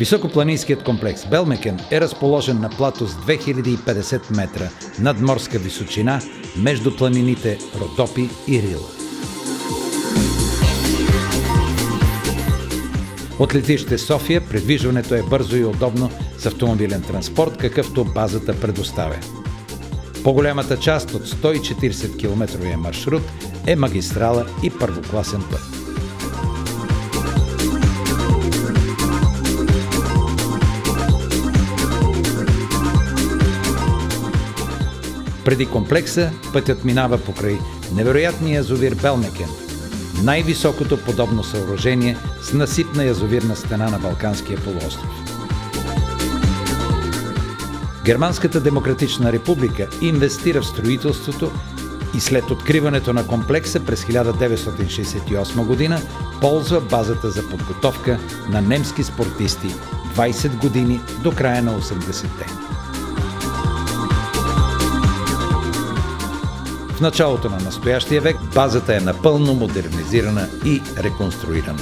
Високопланинският комплекс Белмекен е разположен на плато с 2050 метра надморска височина между планините Родопи и Рила. От летище София придвижването е бързо и удобно с автомобилен транспорт, какъвто базата предоставя. По-голямата част от 140 км маршрут е магистрала и първокласен път. Преди комплекса пътят минава покрай невероятния язовир Белмекен, най-високото подобно съоръжение с насипна язовирна стена на Балканския полуостров. Германската демократична република инвестира в строителството и след откриването на комплекса през 1968 година ползва базата за подготовка на немски спортисти 20 години до края на 80-те. В началото на настоящия век базата е напълно модернизирана и реконструирана.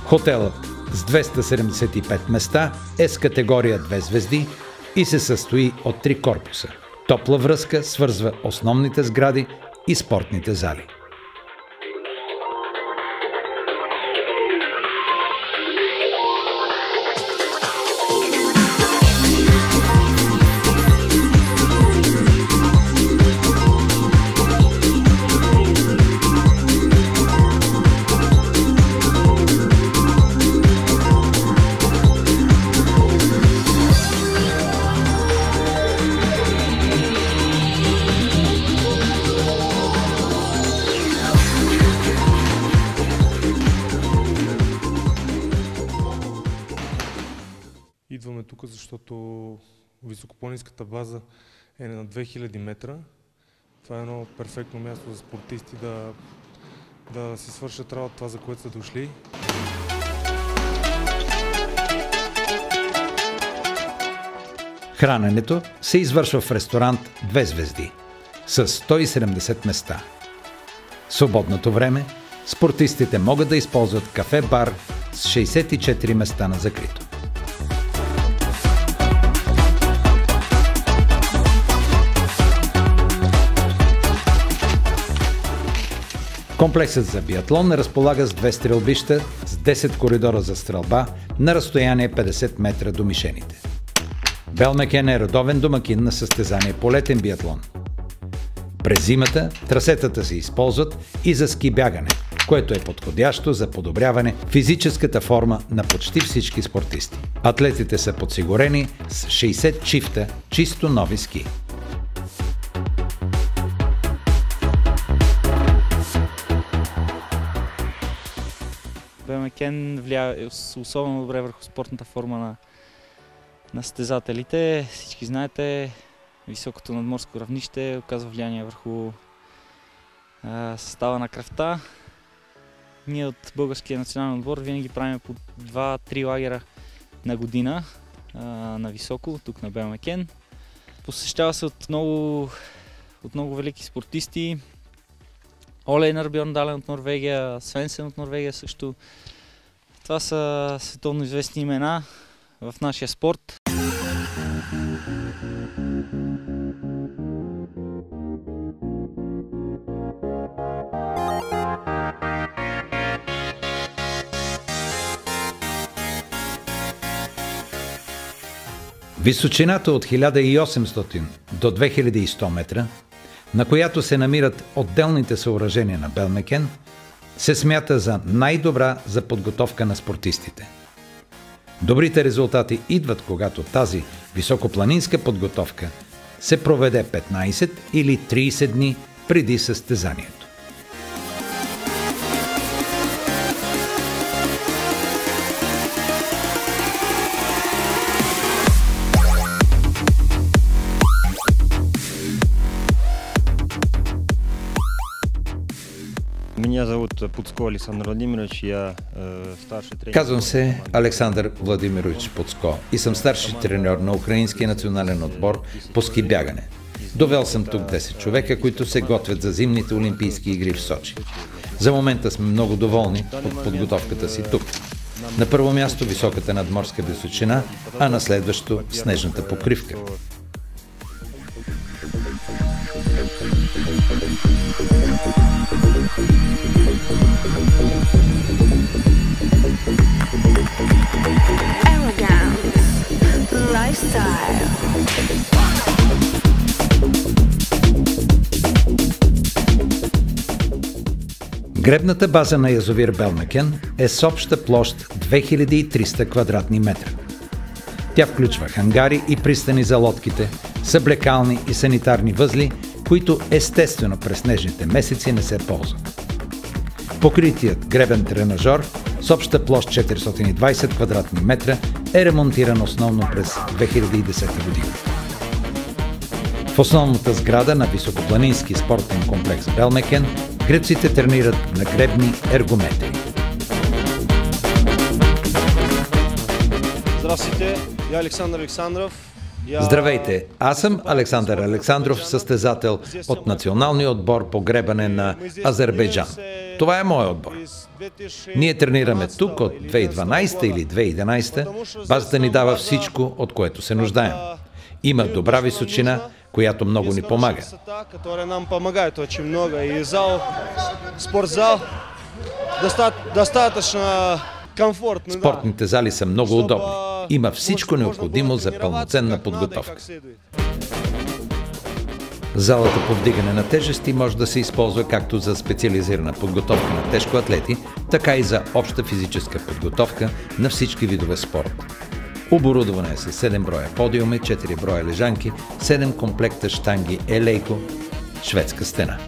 Хотелът с 275 места е с категория 2 звезди и се състои от 3 корпуса. Топла връзка свързва основните сгради и спортните зали. Идваме тук, защото високопланинската база е на 2000 метра. Това е едно перфектно място за спортисти да си свършат работа това, за което са дошли. Храненето се извършва в ресторант 2 звезди с 170 места. Свободното време спортистите могат да използват кафе-бар с 64 места на закрито. Комплексът за биатлон разполага с 2 стрелбища с 10 коридора за стрелба на разстояние 50 метра до мишените. Белмекен е редовен домакин на състезание по летен биатлон. През зимата трасетата се използват и за ски бягане, което е подходящо за подобряване физическата форма на почти всички спортисти. Атлетите са подсигурени с 60 чифта чисто нови ски. Белмекен влияе особено добре върху спортната форма на състезателите. Всички знаете, високото надморско равнище оказва влияние върху състава на кръвта. Ние от българския национален отбор винаги правим по 2-3 лагера на година на високо, тук на Белмекен. Посещава се от много велики спортисти. Оле Бьорндален от Норвегия, Свенсен от Норвегия също. Това са световно известни имена в нашия спорт. Височината от 1800 до 2100 метра, на която се намират отделните съоръжения на Белмекен, се смята за най-добра за подготовка на спортистите. Добрите резултати идват, когато тази високопланинска подготовка се проведе 15 или 30 дни преди състезанието. Меня зовут Пуцко Александр Владимирович, я старший тренер. Казвам се Александър Владимирович Пуцко и съм старши треньор на украинския национален отбор по ски бягане. Довел съм тук 10 човека, които се готвят за зимните олимпийски игри в Сочи. За момента сме много доволни от подготовката си тук. На първо място високата надморска височина, а на следващо снежната покривка. Гребната база на язовир Белмекен е с обща площ 2300 квадратни метра. Тя включва хангари и пристани за лодките, съблекални и санитарни възли, които естествено през снежните месеци не се ползват. Покритият гребен тренажор с обща площ 420 квадратни метра е ремонтиран основно през 2010 година. В основната сграда на високопланински спортен комплекс Белмекен гребците тренират на гребни ергометри. Здравейте, я Александър Александров. Здравейте, аз съм Александър Александров, състезател от националния отбор по гребане на Азербайджан. Това е моят отбор. Ние тренираме тук от 2012 или 2011. Базата ни дава всичко, от което се нуждаем. Има добра височина, която много ни помага. Спортзал, достатъчно комфортно. Спортните зали са много удобни. Има всичко необходимо за пълноценна подготовка. Залата по вдигане на тежести може да се използва както за специализирана подготовка на тежкоатлети, така и за обща физическа подготовка на всички видове спорт. Оборудване е с 7 броя подиуми, 4 броя лежанки, 7 комплекта щанги елейко, шведска стена.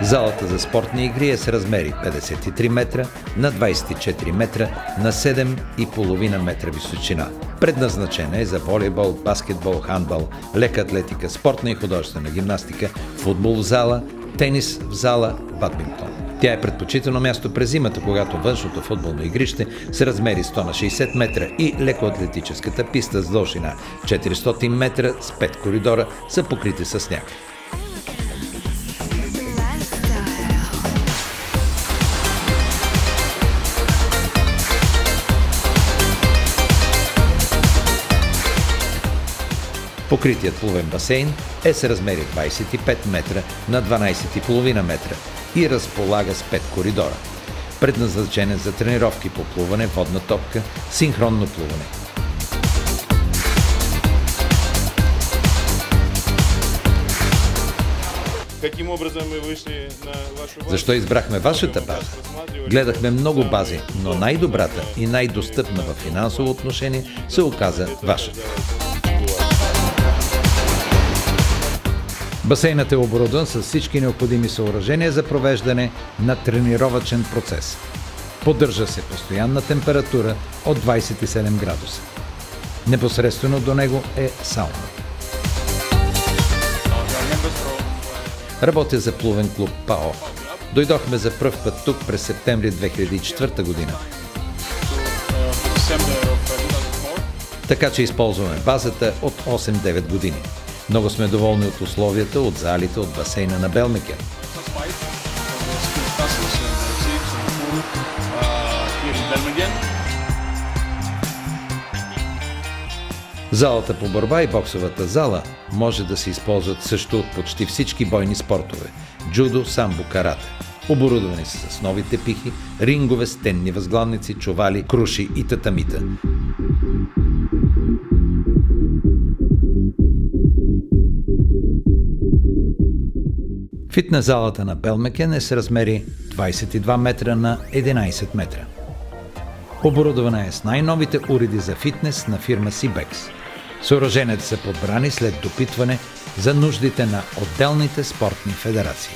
Залата за спортни игри е с размери 53 метра на 24 метра на 7,5 метра височина. Предназначена е за волейбол, баскетбол, хандбал, лека атлетика, спортна и художествена гимнастика, футбол в зала, тенис в зала, бадминтон. Тя е предпочитано място през зимата, когато външното футболно игрище с размери 100 на 60 метра и лекоатлетическата писта с дължина 400 метра с 5 коридора са покрити със сняг. Покритият плувен басейн е с размери 25 метра на 12,5 метра и разполага с 5 коридора. Предназначен е за тренировки по плуване, водна топка, синхронно плуване. Каким образом вы вышли на вашу базу? Защо избрахме вашата база? Гледахме много бази, но най-добрата и най-достъпна в финансово отношение се оказа вашата. Басейнът е оборудван с всички необходими съоръжения за провеждане на тренировъчен процес. Поддържа се постоянна температура от 27 градуса. Непосредствено до него е сауна. Работя за плувен клуб ПАО. Дойдохме за пръв път тук през септември 2004 година. Така че използваме базата от 8-9 години. Много сме доволни от условията, от залите, от басейна на Белмекен. Залата по борба и боксовата зала може да се използват също от почти всички бойни спортове – джудо, самбо, карате. Оборудвани са с нови тепихи, рингове, стенни възглавници, чували, круши и татамита. Фитнес залата на Белмекен е с размери 22 метра на 11 метра. Оборудвана е с най-новите уреди за фитнес на фирма Cibex. Съоръженията са подбрани след допитване за нуждите на отделните спортни федерации.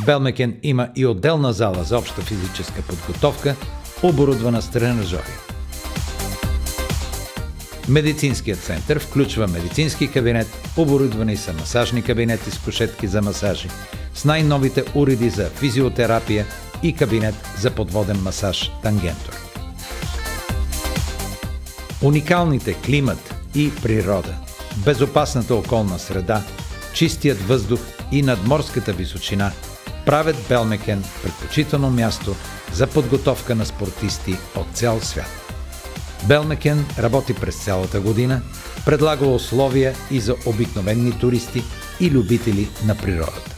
Белмекен има и отделна зала за обща физическа подготовка, оборудвана с тренажери. Медицинският център включва медицински кабинет, оборудвани са масажни кабинети с кушетки за масажи, с най-новите уреди за физиотерапия и кабинет за подводен масаж Тангентор. Уникалните климат и природа, безопасната околна среда, чистият въздух и надморската височина правят Белмекен предпочитано място за подготовка на спортисти от цял свят. Белмекен работи през цялата година, предлага условия и за обикновени туристи и любители на природата.